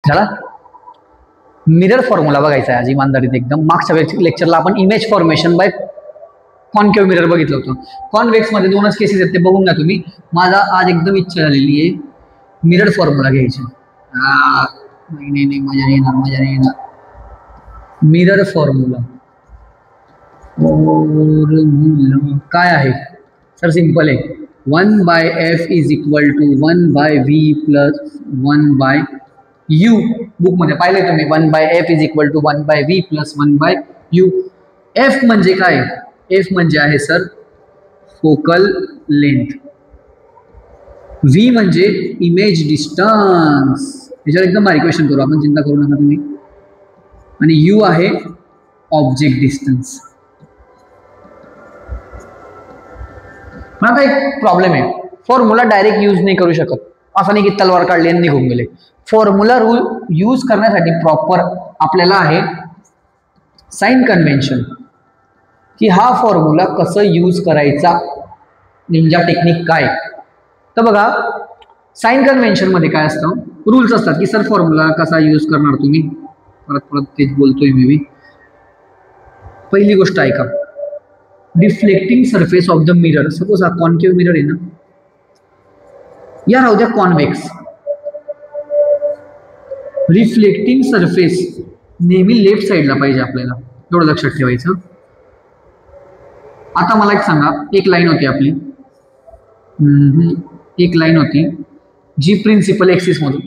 झाला. Mirror formula बघायचा आहे आज इमानदारीत एकदम. मागच्या लेक्चरला आपण image formation by concave mirror बघितलं होतं. कॉन्व्हेक्स मध्ये दोनच केसेस आहेत, ते बघून घ्या तुम्ही. माझा आज एकदम इच्छा झालेली आहे मिरर फॉर्म्युला घ्यायची. नाही मजा नाही येणार. मिरर फॉर्म्युला काय आहे सर? सिंपल आहे. 1/f is equal to 1/v plus 1/u. बुकमध्ये पाहिलंय तुम्ही. 1/f is equal to 1/v plus 1/u. f म्हणजे काय? f म्हणजे आहे सर फोकल लेंथ. v म्हणजे इमेज डिस्टन्स. याच्यावर एकदम बारीक क्वेश्चन करू आपण, चिंता करू नका तुम्ही. आणि u आहे ऑब्जेक्ट डिस्टन्स. मला एक प्रॉब्लेम आहे, फॉर्म्युला डायरेक्ट यूज नाही करू शकत. असं नाही की तलवार काढली आणि निघून गेले. फॉर्म्युला रूल यूज करण्यासाठी प्रॉपर आपल्याला आहे साइन कन्व्हेन्शन, की हा फॉर्म्युला कसं यूज करायचा, निंजा टेक्निक काय. तर बघा साइन कन्व्हेन्शन मध्ये काय असतं, रूल्स असतात की सर फॉर्म्युला कसा यूज करणार तुम्ही. परत तेच बोलतोय मी. पहिली गोष्ट ऐका, reflecting surface of the mirror. Suppose हा कॉन्केव्ह मिरर आहे ना, या राहू द्या कॉन्व्हेक्स. रिफ्लेक्टिंग सरफेस नेहमी लेफ्ट साइडला पाहिजे आपल्याला, एवढं लक्षात ठेवायचं. आता मला एक सांगा, एक लाईन होती आपली, एक लाईन होती जी प्रिन्सिपल एक्सिस मधून,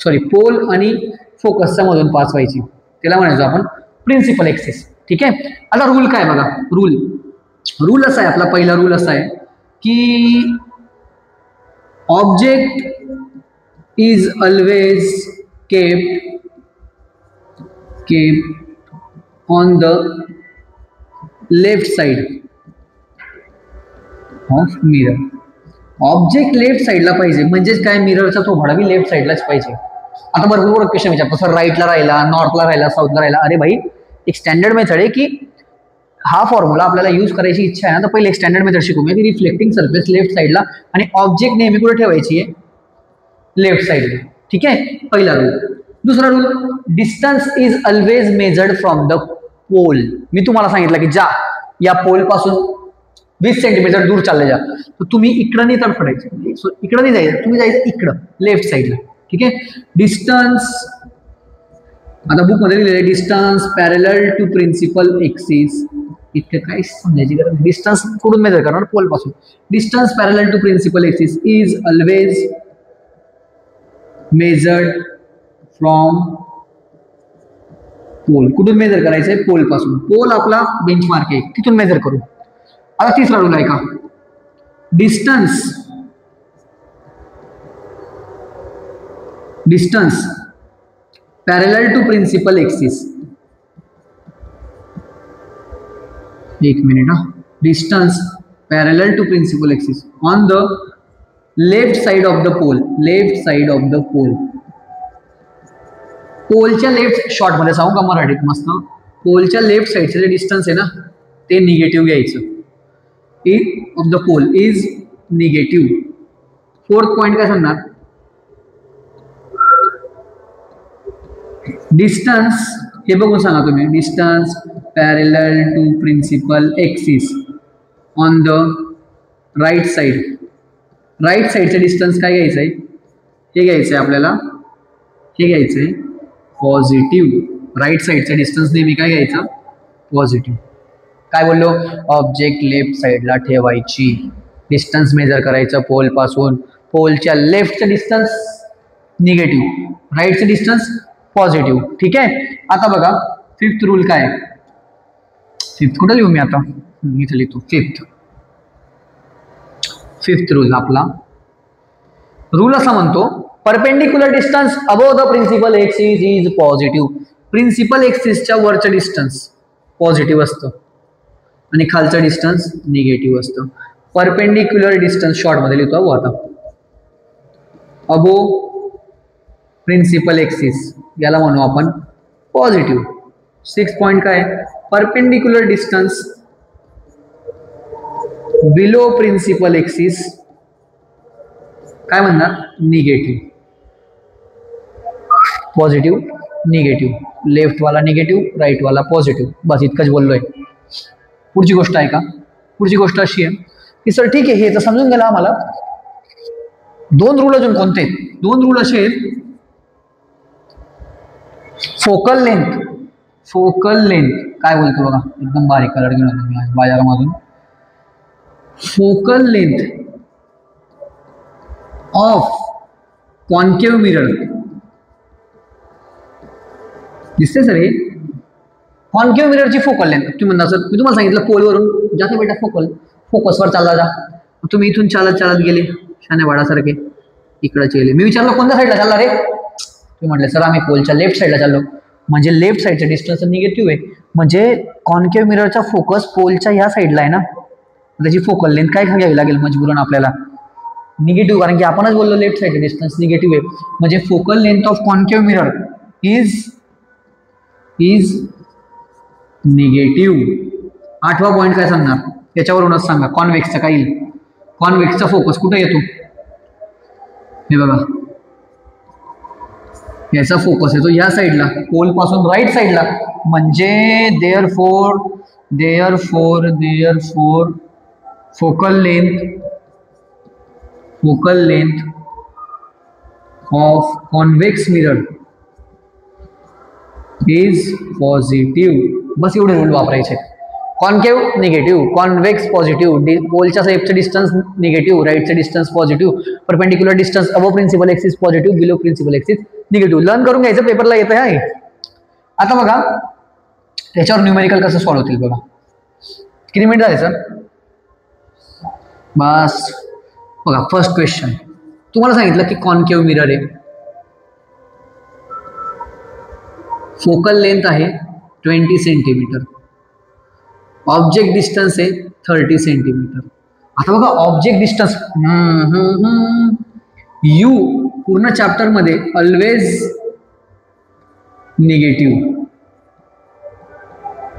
सॉरी पोल आणि फोकसच्या मधून पास व्हायची, त्याला म्हणायचो आपण प्रिन्सिपल एक्सिस. ठीक आहे. आता रूल काय बघा, रूल असा आहे आपला. पहिला रूल असा आहे की object is always kept on the left side of mirror. Object left साइडला पाहिजे, म्हणजेच काय, मिररचा तो भडा बी लेफ्ट साइडलाच पाहिजे. आता भरपूर क्वेश्चन विचारतो सर राईटला राहिला, नॉर्थला राहिला, साऊथला राहिला. अरे भाई, एक स्टँडर्ड मेथड आहे की हा फॉर्म्युला आपल्याला यूज करायची इच्छा आहे ना, तर पहिले एक स्टँडर्ड मेथड शिकूया की रिफ्लेक्टिंग सरफेस लेफ्ट साइडला आणि ऑब्जेक्ट नेहमी कुठे ठेवायची आहे, लेफ्ट साइडला. ठीक आहे, पहिला रूल. दुसरा rule, distance is always measured from the pole. मी तुम्हाला सांगितलं की जा या पोल पासून 20 सेंटीमीटर दूर चालले जा, तर तुम्ही इकडं नाही तडफडायचं, इकडं नाही जायचं, तुम्ही जायचं इकडं लेफ्ट साइडला. ठीक आहे. डिस्टन्स आता बुक मध्ये लिहिलेलं आहे, distance parallel to principal axis. इतकं काय समजायची गरज. डिस्टन्स कुठून मेजर करणार, पोल पासून. Distance parallel to principal axis is always measured from pole. कुठून मेजर करायचंय, पोल पासून. पोल आपला बेंचमार्क आहे, तिथून मेजर करू. आता तिसरा रूल आहे का, distance parallel to principal axis. एक मिनिट हा. Distance parallel to principal axis on the left side of the pole. Left side of the pole. पोलच्या लेफ्ट, शॉर्ट मध्ये सांगू का मराठीत मस्त, पोलच्या लेफ्ट साइडचे जे डिस्टन्स आहे ना, ते निगेटिव्ह घ्यायचं. Of the pole is negative. Fourth point काय सांगणार, डिस्टन्स, हे बघून सांगा तुम्ही. Distance parallel to principal axis on the right side. Right साइडचे डिस्टन्स काय घ्यायचं आहे, हे घ्यायचं आहे आपल्याला, हे घ्यायचं आहे पॉझिटिव्ह. राईट साइडचा डिस्टन्स नेहमी काय घ्यायचा, पॉझिटिव्ह. काय बोललो, ऑब्जेक्ट लेफ्ट साइडला ठेवायची, डिस्टन्स मेजर करायचं पोल पासून. पोलच्या लेफ्टचं डिस्टन्स निगेटिव्ह, राईटचं डिस्टन्स पॉझिटिव्ह. ठीक आहे. आता बघा फिफ्थ रूल काय, फिफ्थ कुठं लिहू मी आता, इथं लिहितो. फिफ्थ रूल आपला, रूल असा म्हणतो, perpendicular distance above the principal axis is positive. Principal एक्सिसच्या वरचं डिस्टन्स पॉझिटिव्ह असतं आणि खालचं डिस्टन्स निगेटिव्ह असतं. परपेंडिक्युलर डिस्टन्स शॉर्ट मध्ये लिहितो आता, अबोव प्रिन्सिपल एक्सिस, याला म्हणू आपण पॉझिटिव्ह. 6 पॉइंट काय, perpendicular distance below principal axis काय म्हणणार, निगेटिव्ह. पॉझिटिव्ह निगेटिव्ह, लेफ्टवाला निगेटिव्ह राईटवाला पॉझिटिव्ह. बस इतकंच बोललोय. पुढची गोष्ट आहे का? पुढची गोष्ट अशी आहे की सर ठीक आहे हे तर समजून गेलं आम्हाला. दोन रूल अजून कोणते? दोन रूल असे आहेत. फोकल लेंथ, फोकल लेंथ काय बोलतो बघा, एकदम बारीक कलर घेऊन येतो मी बाजारामधून. Focal length of concave mirror दिसते सर हे. कॉन्केव्ह मिररची फोकल लेंथ तुम्ही म्हणता सर मी तुम्हाला सांगितलं पोलवरून जाते बेटा फोकसवर चालला जा. तुम्ही इथून चालत चालत गेले शाने वाडासारखे इकडे गेले. मी विचारलं कोणत्या साईडला चालला रे? तुम्ही म्हटले सर आम्ही पोलच्या लेफ्ट साईडला चाललो. म्हणजे लेफ्ट साईडचं डिस्टन्स निगेटिव्ह आहे. म्हणजे कॉन्केव्ह मिररचा फोकस पोलच्या ह्या साईडला आहे ना, त्याची फोकल लेंथ काय घ्यावी लागेल मजबूरन आपल्याला? निगेटिव्ह. कारण की आपणच बोललो लेफ्ट साईडचं डिस्टन्स निगेटिव्ह आहे. म्हणजे focal length of concave mirror is negative. आठवा पॉईंट काय सांगणार याच्यावरूनच सांगा. कॉन्व्हेक्सचा काय येईल? कॉन्व्हेक्सचा फोकस कुठे येतो? हे बघा याचा फोकस येतो या साईडला, पोल पासून राईट साईडला. म्हणजे therefore focal length of convex mirror is positive. बस एवढे रूल वापरायचे. कॉन्केव्ह निगेटिव्ह, कॉन्व्हेक्स पॉझिटिव्ह, पोलच्या लेफ्टचं डिस्टन्स निगेटिव्ह, राईटचं distance positive, perpendicular distance above principal axis positive, below principal axis negative. Learn करून घ्यायचं, पेपरला येतं आहे. आता बघा त्याच्यावर न्यूमेरिकल कसं सॉल्व्ह होतील बघा. किती मिनिट झाले सर? बस बघा फर्स्ट क्वेश्चन तुम्हाला सांगितलं की कॉन्केव्ह मिरर आहे, फोकल लेंथ आहे 20 सेंटीमीटर, ऑब्जेक्ट डिस्टन्स आहे 30 सेंटीमीटर. आता बघा ऑब्जेक्ट डिस्टन्स यू पूर्ण चॅप्टर मध्ये ऑलवेज निगेटिव्ह.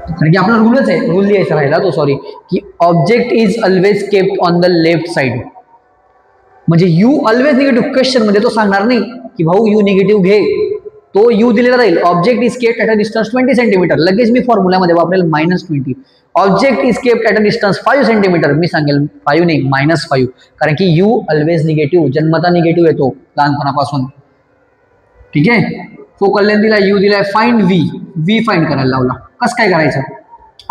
कारण की आपला रूलच आहे, रूल लिहायचा राहिला तो सॉरी, की object is always kept on the left side. म्हणजे यू ऑलवेज निगेटिव्ह. क्वेश्चन मध्ये तो सांगणार नाही की भाऊ यू निगेटिव्ह घे, तो यू दिलेला राहील. Object is kept at a distance 20 centimetre. लगेच मी फॉर्म्युल्यामध्ये वापरेल -20. Object is kept at a distance 5 centimetre. मी सांगेल 5 नाही -5. कारण की यू ऑलवेज निगेटिव्ह, जन्मता निगेटिव्ह येतो लहानपणापासून. ठीक आहे. फोकल लेंथ दिला, यू दिलाय, फाइंड व्ही फाइंड करायला लावला. कसं काय करायचं?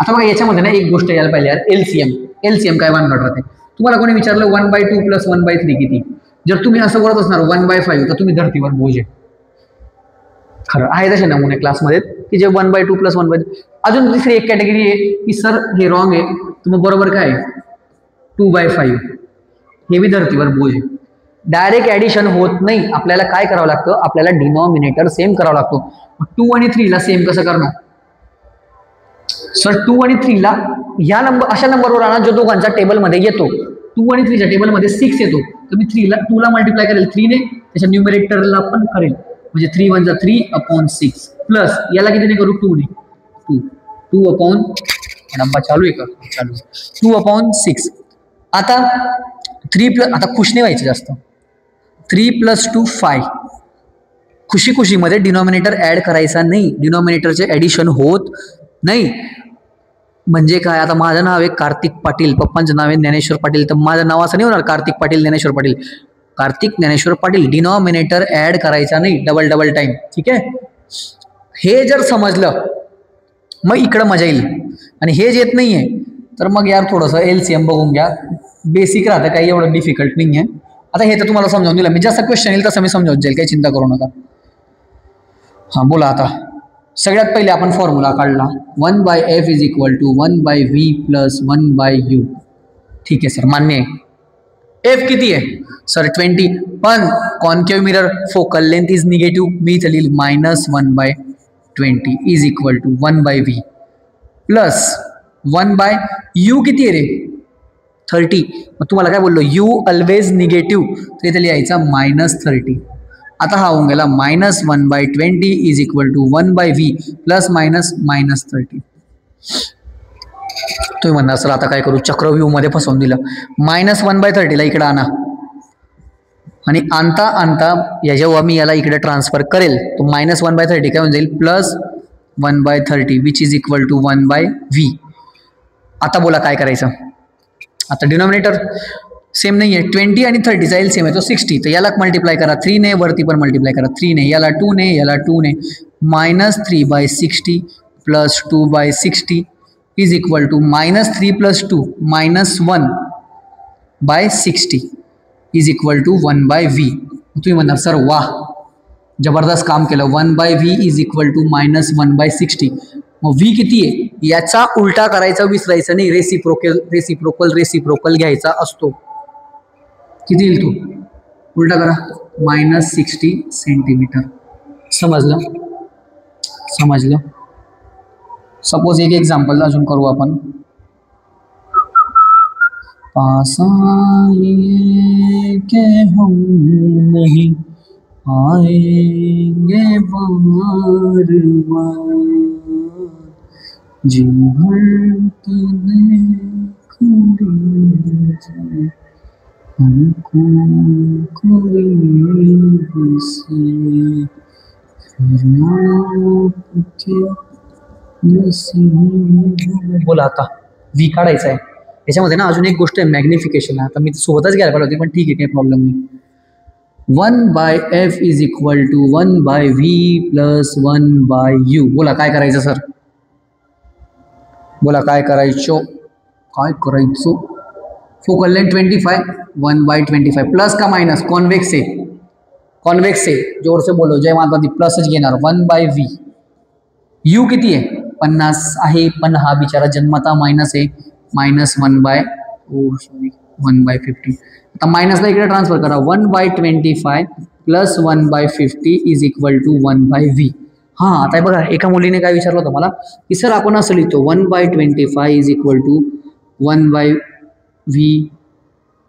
आता बघा याच्यामध्ये ना एक गोष्ट यायला पाहिजे यार, एलसीएम काय भानगड राहते. तुम्हाला कोणी विचारलं 1/2 + 1/3 किती? जर तुम्ही असं करत असणार 1/5 तर तुम्ही धर्तीवर बोज आहे. खरं आहे तसे नमुने क्लासमध्ये की जे 1/2 + 1/3. अजून तिसरी एक कॅटेगरी आहे की सर हे रॉंग आहे, तुम्ही बरोबर काय 2/5 हे बी धर्तीवर बोज आहे. डायरेक्ट ॲडिशन होत नाही. आपल्याला काय करावं लागतं? आपल्याला डिनॉमिनेटर सेम करावा लागतो. 2 आणि 3 ला सेम कसं करणार सर? 2 आणि 3 ला या नंबर अशा नंबरवर आणा जो दोघांचा टेबलमध्ये येतो. 2 आणि 3च्या टेबलमध्ये 6 येतो, तर मी 2 ला मल्टिप्लाय करेल 3 ने, त्याच्या न्यूमरेटरला पण करेल. म्हणजे 3 × 1 = 3/6 प्लस याला कितीने करू? 2 ने. 2 नंबर चालू आहे का? चालू. 2/6. आता 3 आता खुश नाही व्हायचं जास्त. 3 + 2 5. खुशीमध्ये डिनॉमिनेटर ऍड करायचा नाही. डिनॉमिनेटरचे ऍडिशन होत नाही. म्हणजे काय? आता माझं नाव आहे कार्तिक पाटील, पप्पांचं नाव आहे ज्ञानेश्वर पाटील, तर माझं नाव असं नाही होणार कार्तिक पाटील ज्ञानेश्वर पाटील. कार्तिक ज्ञानेश्वर पाटील. डिनॉमिनेटर ऍड करायचा नाही डबल टाइम. ठीक आहे. हे जर समजलं मग इकडं मजा येईल. आणि हे येत नाहीये तर मग यार थोडंसं एलसीएम बघून घ्या. बेसिक राहतं, काही एवढं डिफिकल्ट नाही आहे. आता हे तर तुम्हाला समजावून दिलं मी. जसं क्वेश्चन येईल तसं मी समजावून जाईल, काही चिंता करू नका. हां बोला. आता सगळ्यात पहिले आपण फॉर्म्युला काढला. 1/f = 1/v + 1/u. ठीक आहे सर, मान्य आहे. एफ किती आहे सर? 20. पण concave mirror focal length is negative. मी इथं लिहिल -1/20 = 1/v प्लस 1/u किती आहे रे? 30. मग तुम्हाला काय बोललो? यू ऑलवेज निगेटिव्ह, तर इथे लिहायचा -30. आता हा होऊन गेला -1/20 = 1/v प्लस -30. तुम्ही म्हणणार सर आता काय करू? चक्रव्यूह मध्ये फसवून दिलं. -1/30 ला इकडे आणा. आणि आणता आणता जेव्हा मी याला इकडे ट्रान्सफर करेल तो -1/30 काय होऊन जाईल +1/30 which is equal to 1/v. आता बोला काय करायचं. आता डिनॉमिनेटर सेम नाही आहे, 20 आणि 30चा एलसीएम आहे तो 60, तर याला मल्टिप्लाय करा 3 ने, वरती पण मल्टिप्लाय करा 3 ने, याला 2 ने, याला 2 ने, -3/60 + 2/60 is equal to -3 + 2 -1/60 is equal to 1/v. तुम्ही म्हणणार सर वाह जबरदस्त काम केलं, 1/v इज इक्वल टू -1/60. मग v किती आहे याचा उलटा करायचा विसरायचं नाही, रेसिप्रोकल घ्यायचा असतो. किती येईल तो उलटा करा -60 सेंटीमीटर. समजलं. सपोज एक एक्झाम्पल अजून करू आपण. पास आएंगे के हम नहीं आएंगे बार बार जी भर के देख लीजिए हमको करीब से फिर आपके नसीब. बोला आता व्ही काढायचा आहे. याच्यामध्ये ना अजून एक गोष्ट आहे मॅग्निफिकेशन. आता मी सोबतच घ्यायला पाहिजे होती पण ठीक आहे काही प्रॉब्लेम नाही. 1/f is equal to 1/v + 1/u. बोला काय करायचं सर, बोला काय करायचं. फोकल लेंथ 25, 1/25 प्लस का माइनस, कॉन्वेक्स है जोर से बोलो जय माता दी, प्लसच घेणार 1/v. u किती आहे 50 आहे पण हा बिचारा जन्मता मायनस आहे, -1/50. आता मायनसला इकडे ट्रान्सफर करा 1/25 + 1/50 इज इक्वल टू 1/v. हां आता बघा एका मुलीने काय विचारलं होतं मला की सर आपण असं लिहितो 1/25 is equal to 1/v.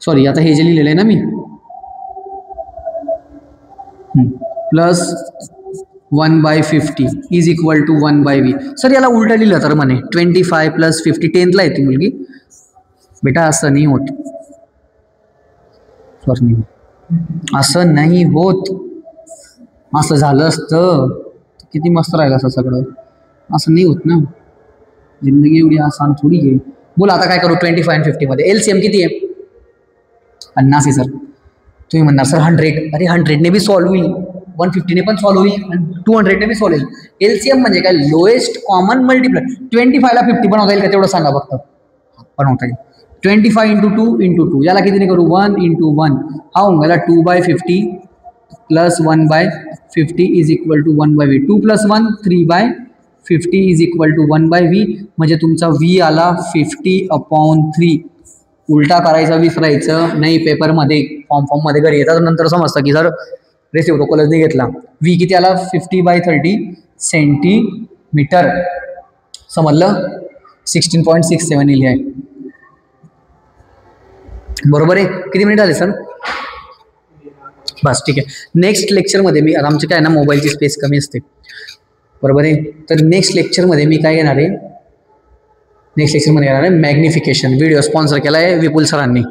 Sorry आता हे जे लिहिलेलं आहे ना मी plus 1/50 is equal to 1/v. Sir याला उलटा लिहिलं तर म्हणे 25 + 50. 10th येते मुलगी. बेटा असं नाही होत, सॉरी असं नाही होत. असं झालं असतं किती मस्त राहिलं असं सगळं. असं नाही होत ना, जिंदगी एवढी आसान थोडी आहे. बोला आता काय करू 25 आणि 50 मध्ये एलसीएम किती आहे 50 आहे सर. तुम्ही म्हणणार सर 100. अरे 100ने बी सॉल्व्ह होईल, 150ने पण सॉल्व्ह होईल आणि 200ने बी सॉल्व्ह होईल. एलसीएम म्हणजे काय लोएस्ट कॉमन मल्टिप्लाय. 25ला 50 बनवता येईल का तेवढं सांगा फक्त. बनवता येईल. 25 × 2 × 2 याला कितीने करू 1 × 1 हा होऊन गेला 2/50 + 1/50 is equal to 1/v. 2 + 1 3/50 is equal to 1/v. म्हणजे तुमचा v आला 50/3. उलटा करायचा विसरायचं नाही पेपरमध्ये, फॉर्ममध्ये घरी येतात नंतर समजतं की सर रेसिप्रोकलच नाही घेतला. v किती आला 50/30 सेंटीमीटर. समजलं. 16.67 लिहिले आहे. बरोबर आहे. किती मिनिट झाले सर? बस ठीक आहे. नेक्स्ट लेक्चरमध्ये मी आमचे काय ना मोबाईलची स्पेस कमी असते बरोबर आहे. तर नेक्स्ट लेक्चरमध्ये मी काय घेणार आहे, मॅग्निफिकेशन. व्हिडिओ स्पॉन्सर केला आहे विपुल सरांनी.